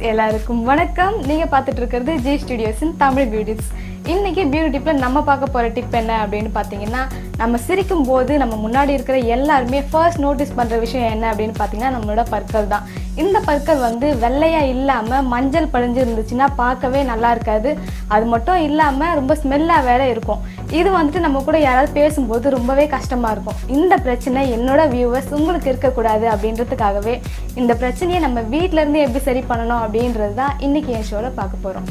எல்லாருக்கும் வணக்கம். நீங்க பார்த்துட்டு இருக்கிறது ஜி ஸ்டுடியோஸின் தமிழ் பியூட்டிப்ஸ். இன்னைக்கு பியூட்டி டிப்ல நம்ம பார்க்க போற டிப் என்ன அப்படின்னு பார்த்தீங்கன்னா, நம்ம சிரிக்கும் போது நம்ம முன்னாடி இருக்கிற எல்லாருமே ஃபர்ஸ்ட் நோட்டீஸ் பண்ற விஷயம் என்ன அப்படின்னு பார்த்தீங்கன்னா நம்மளோட பற்கள் தான். இந்த பற்கள் வந்து வெள்ளையா இல்லாம மஞ்சள் படிஞ்சு இருந்துச்சுன்னா பார்க்கவே நல்லா இருக்காது. அது மட்டும் இல்லாம ரொம்ப ஸ்மெல்லா வேற இருக்கும். இது வந்துட்டு நம்ம கூட யாராவது பேசும்போது ரொம்பவே கஷ்டமா இருக்கும். இந்த பிரச்சனை என்னோட வியூவர்ஸ் உங்களுக்கு இருக்கக்கூடாது அப்படின்றதுக்காகவே இந்த பிரச்சனையை நம்ம வீட்டில இருந்து எப்படி சரி பண்ணணும் அப்படின்றது தான் இன்னைக்கு என் ஷோல பார்க்க போறோம்.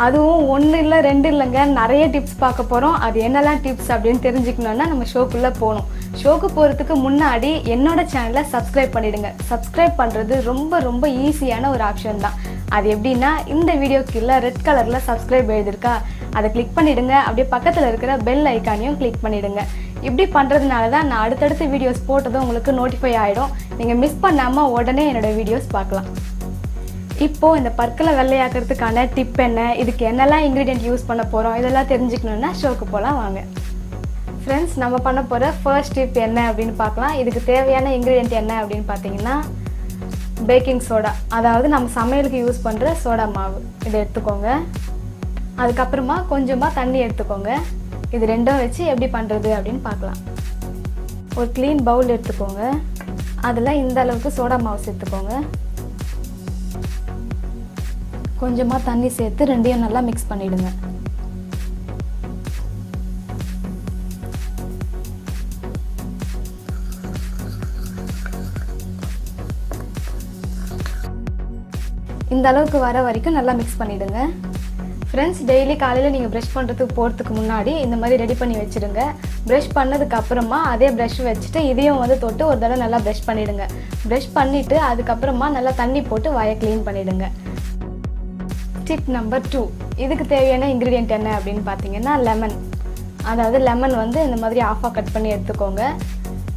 அதுவும் 1 இல்லை 2 இல்லைங்க, நிறைய டிப்ஸ் பார்க்க போகிறோம். அது என்னெல்லாம் டிப்ஸ் அப்படின்னு தெரிஞ்சுக்கணுன்னா நம்ம ஷோக்குள்ளே போகணும். ஷோக்கு போகிறதுக்கு முன்னாடி என்னோட சேனலை சப்ஸ்கிரைப் பண்ணிவிடுங்க. சப்ஸ்கிரைப் பண்ணுறது ரொம்ப ஈஸியான ஒரு ஆப்ஷன் தான். அது எப்படின்னா, இந்த வீடியோ கீழே ரெட் கலரில் சப்ஸ்கிரைப் எழுதிருக்கா, அதை கிளிக் பண்ணிவிடுங்க. அப்படியே பக்கத்தில் இருக்கிற பெல் ஐக்கானையும் கிளிக் பண்ணிவிடுங்க. இப்படி பண்ணுறதுனால தான் நான் அடுத்தடுத்து வீடியோஸ் போட்டதும் உங்களுக்கு நோட்டிஃபை ஆகிடும். நீங்கள் மிஸ் பண்ணாமல் உடனே என்னோடய வீடியோஸ் பார்க்கலாம். இப்போது இந்த பற்களை வெள்ளையாக்கிறதுக்கான டிப் என்ன, இதுக்கு என்னெல்லாம் இன்க்ரீடியன்ட் யூஸ் பண்ண போகிறோம், இதெல்லாம் தெரிஞ்சுக்கணுன்னா ஷோக்கு போகலாம் வாங்க. ஃப்ரெண்ட்ஸ், நம்ம பண்ண போகிற ஃபர்ஸ்ட் டிப் என்ன அப்படின்னு பார்க்கலாம். இதுக்கு தேவையான இன்க்ரீடியன்ட் என்ன அப்படின்னு பார்த்தீங்கன்னா, பேக்கிங் சோடா, அதாவது நம்ம சமையலுக்கு யூஸ் பண்ணுற சோடா மாவு. இதை எடுத்துக்கோங்க. அதுக்கப்புறமா கொஞ்சமாக தண்ணி எடுத்துக்கோங்க. இது ரெண்டும் வச்சு எப்படி பண்ணுறது அப்படின்னு பார்க்கலாம். ஒரு க்ளீன் பவுல் எடுத்துக்கோங்க. அதில் இந்த அளவுக்கு சோடா மாவு சேர்த்துக்கோங்க. கொஞ்சமாக தண்ணி சேர்த்து ரெண்டையும் நல்லா மிக்ஸ் பண்ணிவிடுங்க. இந்த அளவுக்கு வர வரைக்கும் நல்லா மிக்ஸ் பண்ணிவிடுங்க. ஃப்ரெண்ட்ஸ், டெய்லி காலையில் நீங்கள் ப்ரஷ் பண்ணுறதுக்கு போகிறதுக்கு முன்னாடி இந்த மாதிரி ரெடி பண்ணி வச்சுடுங்க. ப்ரஷ் பண்ணதுக்கு அப்புறமா அதே ப்ரஷ் வச்சுட்டு இதையும் வந்து தொட்டு ஒரு தடவை நல்லா ப்ரஷ் பண்ணிவிடுங்க. ப்ரஷ் பண்ணிவிட்டு அதுக்கப்புறமா நல்லா தண்ணி போட்டு வாயை க்ளீன் பண்ணிவிடுங்க. டிப் நம்பர் 2, இதுக்கு தேவையான இன்க்ரீடியன்ட் என்ன அப்படின்னு பார்த்தீங்கன்னா, லெமன். அதாவது லெமன் வந்து இந்த மாதிரி ஆஃபாக கட் பண்ணி எடுத்துக்கோங்க.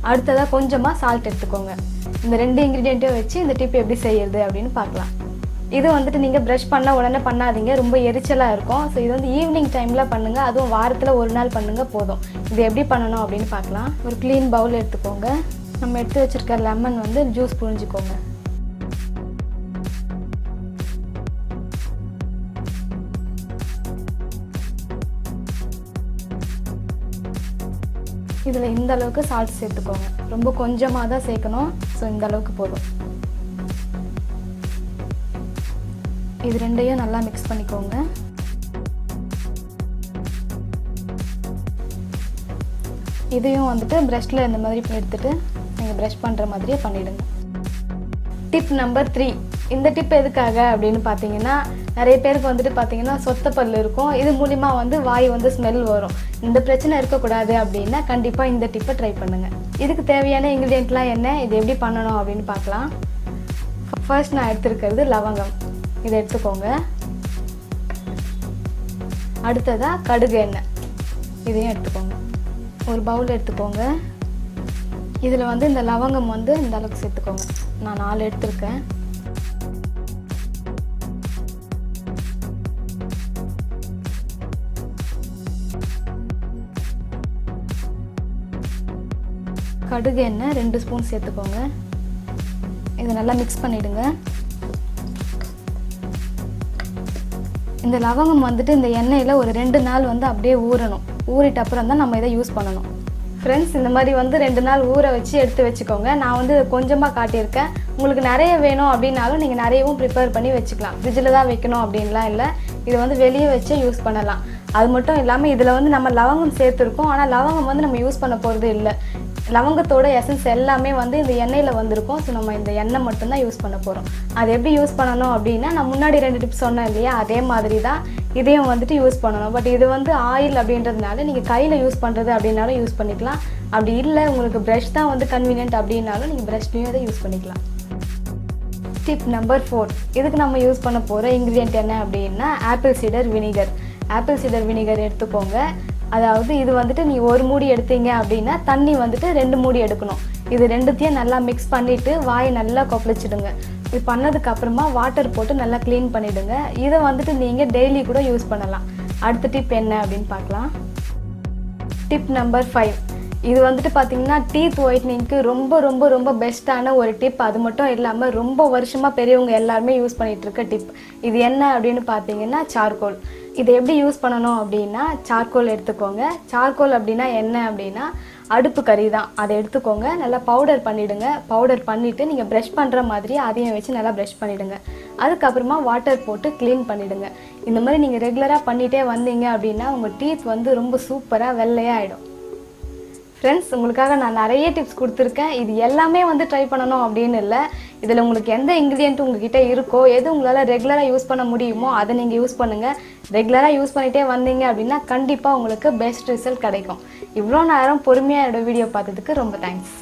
அடுத்ததாக கொஞ்சமாக சால்ட் எடுத்துக்கோங்க. இந்த 2 இன்க்ரீடியண்ட்டையும் வச்சு இந்த டிப் எப்படி செய்யறது அப்படின்னு பார்க்கலாம். இது வந்துட்டு நீங்கள் ப்ரஷ் பண்ண உடனே பண்ணாதீங்க, ரொம்ப எரிச்சலாக இருக்கும். ஸோ இது வந்து ஈவினிங் டைமில் பண்ணுங்கள், அதுவும் வாரத்தில் ஒரு நாள் பண்ணுங்கள் போதும். இது எப்படி பண்ணணும் அப்படின்னு பார்க்கலாம். ஒரு க்ளீன் பவுல் எடுத்துக்கோங்க. நம்ம எடுத்து வச்சுருக்க லெமன் வந்து ஜூஸ் புழிஞ்சிக்கோங்க. இதில் இந்த அளவுக்கு சால்ட் சேர்த்துக்கோங்க. ரொம்ப கொஞ்சமாக தான் சேர்க்கணும். ஸோ இந்த அளவுக்கு போதும். இது ரெண்டையும் நல்லா மிக்ஸ் பண்ணிக்கோங்க. இதையும் வந்துட்டு ப்ரஷ்ல இந்த மாதிரி எடுத்துட்டு நீங்கள் ப்ரஷ் பண்ணுற மாதிரியே பண்ணிவிடுங்க. டிப் நம்பர் 3, இந்த டிப் எதுக்காக அப்படின்னு பார்த்தீங்கன்னா, நிறைய பேருக்கு வந்துட்டு பார்த்தீங்கன்னா சொத்த பல் இருக்கும். இது மூலிமா வந்து வாய் வந்து ஸ்மெல் வரும். இந்த பிரச்சனை இருக்கக்கூடாது அப்படின்னா கண்டிப்பாக இந்த டிப்பை ட்ரை பண்ணுங்கள். இதுக்கு தேவையான இன்க்ரீடியன்ட்லாம் என்ன, இது எப்படி பண்ணணும் அப்படின்னு பார்க்கலாம். ஃபர்ஸ்ட் நான் எடுத்துருக்கிறது லவங்கம். இதை எடுத்துக்கோங்க. அடுத்ததாக கடுகு எண்ணெய், இதையும் எடுத்துக்கோங்க. ஒரு பவுல் எடுத்துக்கோங்க. இதில் வந்து இந்த லவங்கம் வந்து இந்த அளவுக்கு சேர்த்துக்கோங்க. நான் 4 எடுத்துருக்கேன். கடுகு எண்ணெய் 2 ஸ்பூன் சேர்த்துக்கோங்க. இதை நல்லா மிக்ஸ் பண்ணிவிடுங்க. இந்த லவங்கம் வந்துட்டு இந்த எண்ணெயில் ஒரு 2 நாள் வந்து அப்படியே ஊறணும். ஊறிட்ட அப்புறம் தான் நம்ம இதை யூஸ் பண்ணணும். ஃப்ரெண்ட்ஸ், இந்த மாதிரி வந்து 2 நாள் ஊற வச்சு எடுத்து வச்சுக்கோங்க. நான் வந்து கொஞ்சமாக காட்டியிருக்கேன். உங்களுக்கு நிறைய வேணும் அப்படின்னாலும் நீங்கள் நிறையவும் ப்ரிப்பேர் பண்ணி வச்சுக்கலாம். ஃப்ரிட்ஜில் தான் வைக்கணும் அப்படின்லாம் இல்லை. இதை வந்து வெளியே வச்சு யூஸ் பண்ணலாம். அது மட்டும் இல்லாமல் இதில் வந்து நம்ம லவங்கம் சேர்த்துருக்கோம். ஆனால் லவங்கம் வந்து நம்ம யூஸ் பண்ண போகிறது இல்லை. லவங்கத்தோட எசன்ஸ் எல்லாமே வந்து இந்த எண்ணெயில் வந்திருக்கும். ஸோ நம்ம இந்த எண்ணெய் மட்டும்தான் யூஸ் பண்ண போகிறோம். அது எப்படி யூஸ் பண்ணணும் அப்படின்னா, நான் முன்னாடி 2 டிப்ஸ் சொன்னேன் இல்லையா, அதே மாதிரி தான் இதையும் வந்துட்டு யூஸ் பண்ணணும். பட் இது வந்து ஆயில் அப்படின்றதுனால நீங்கள் கையில் யூஸ் பண்ணுறது அப்படின்னாலும் யூஸ் பண்ணிக்கலாம். அப்படி இல்லை உங்களுக்கு ப்ரஷ் தான் வந்து கன்வீனியன்ட் அப்படின்னாலும் நீங்கள் ப்ரஷ்லையும் இதை யூஸ் பண்ணிக்கலாம். டிப் நம்பர் 4, இதுக்கு நம்ம யூஸ் பண்ண போகிற இன்க்ரீடியன்ட் என்ன அப்படின்னா, ஆப்பிள் சீடர் வினிகர். ஆப்பிள் சீடர் வினிகர் எடுத்துக்கோங்க. அதாவது இது வந்துட்டு நீங்கள் 1 மூடி எடுத்தீங்க அப்படின்னா தண்ணி வந்துட்டு 2 மூடி எடுக்கணும். இது ரெண்டுத்தையும் நல்லா மிக்ஸ் பண்ணிவிட்டு வாயை நல்லா கொப்பளிச்சிடுங்க. இது பண்ணதுக்கப்புறமா வாட்டர் போட்டு நல்லா க்ளீன் பண்ணிவிடுங்க. இதை வந்துட்டு நீங்கள் டெய்லி கூட யூஸ் பண்ணலாம். அடுத்த டிப் என்ன அப்படின்னு பார்க்கலாம். டிப் நம்பர் 5, இது வந்துட்டு பார்த்தீங்கன்னா டீத் ஒயிட்னிங்க்கு ரொம்ப ரொம்ப ரொம்ப பெஸ்ட்டான ஒரு டிப். அது மட்டும் இல்லாமல் ரொம்ப வருஷமாக பெரியவங்க எல்லாருமே யூஸ் பண்ணிகிட்டு இருக்க டிப். இது என்ன அப்படின்னு பார்த்தீங்கன்னா சார்கோல். இதை எப்படி யூஸ் பண்ணணும் அப்படின்னா, சார்கோல் எடுத்துக்கோங்க. சார்கோல் அப்படின்னா என்ன அப்படின்னா அடுப்பு கறி தான். அதை எடுத்துக்கோங்க, நல்லா பவுடர் பண்ணிவிடுங்க. பவுடர் பண்ணிவிட்டு நீங்கள் ப்ரஷ் பண்ணுற மாதிரி அதையும் வச்சு நல்லா ப்ரஷ் பண்ணிவிடுங்க. அதுக்கப்புறமா வாட்டர் போட்டு க்ளீன் பண்ணிவிடுங்க. இந்த மாதிரி நீங்கள் ரெகுலராக பண்ணிகிட்டே வந்தீங்க அப்படின்னா உங்கள் டீத் வந்து ரொம்ப சூப்பராக வெள்ளையாக ஆகிடும். ஃப்ரெண்ட்ஸ், உங்களுக்காக நான் நிறைய டிப்ஸ் கொடுத்துருக்கேன். இது எல்லாமே வந்து ட்ரை பண்ணணும் அப்படின்னு இல்லை. இதில் உங்களுக்கு எந்த இன்க்ரீடியன்ட் உங்ககிட்ட இருக்கோ, எது உங்களால் ரெகுலராக யூஸ் பண்ண முடியுமோ அதை நீங்கள் யூஸ் பண்ணுங்கள். ரெகுலராக யூஸ் பண்ணிகிட்டே வந்தீங்க அப்படின்னா கண்டிப்பாக உங்களுக்கு பெஸ்ட் ரிசல்ட் கிடைக்கும். இவ்வளோ நேரம் பொறுமையாக என்னோடய வீடியோ பார்த்ததுக்கு ரொம்ப தேங்க்ஸ்.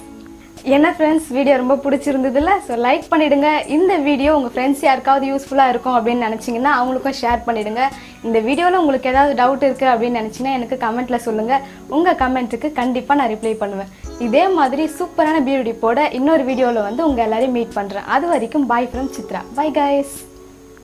என்ன ஃப்ரெண்ட்ஸ், வீடியோ ரொம்ப பிடிச்சிருந்ததில்ல? ஸோ லைக் பண்ணிவிடுங்க. இந்த வீடியோ உங்கள் ஃப்ரெண்ட்ஸ் யாருக்காவது யூஸ்ஃபுல்லாக இருக்கும் அப்படின்னு நினச்சிங்கன்னா அவங்களுக்கும் ஷேர் பண்ணிவிடுங்க. இந்த வீடியோவில் உங்களுக்கு ஏதாவது டவுட் இருக்குது அப்படின்னு நினச்சிங்கன்னா எனக்கு கமெண்ட்டில் சொல்லுங்கள். உங்கள் கமெண்ட்டுக்கு கண்டிப்பாக நான் ரிப்ளை பண்ணுவேன். இதே மாதிரி சூப்பரான பியூட்டி டிப்போட இன்னொரு வீடியோவில் வந்து உங்கள் எல்லாரையும் மீட் பண்ணுறேன். அது வரைக்கும் bye from Chitra. Bye guys.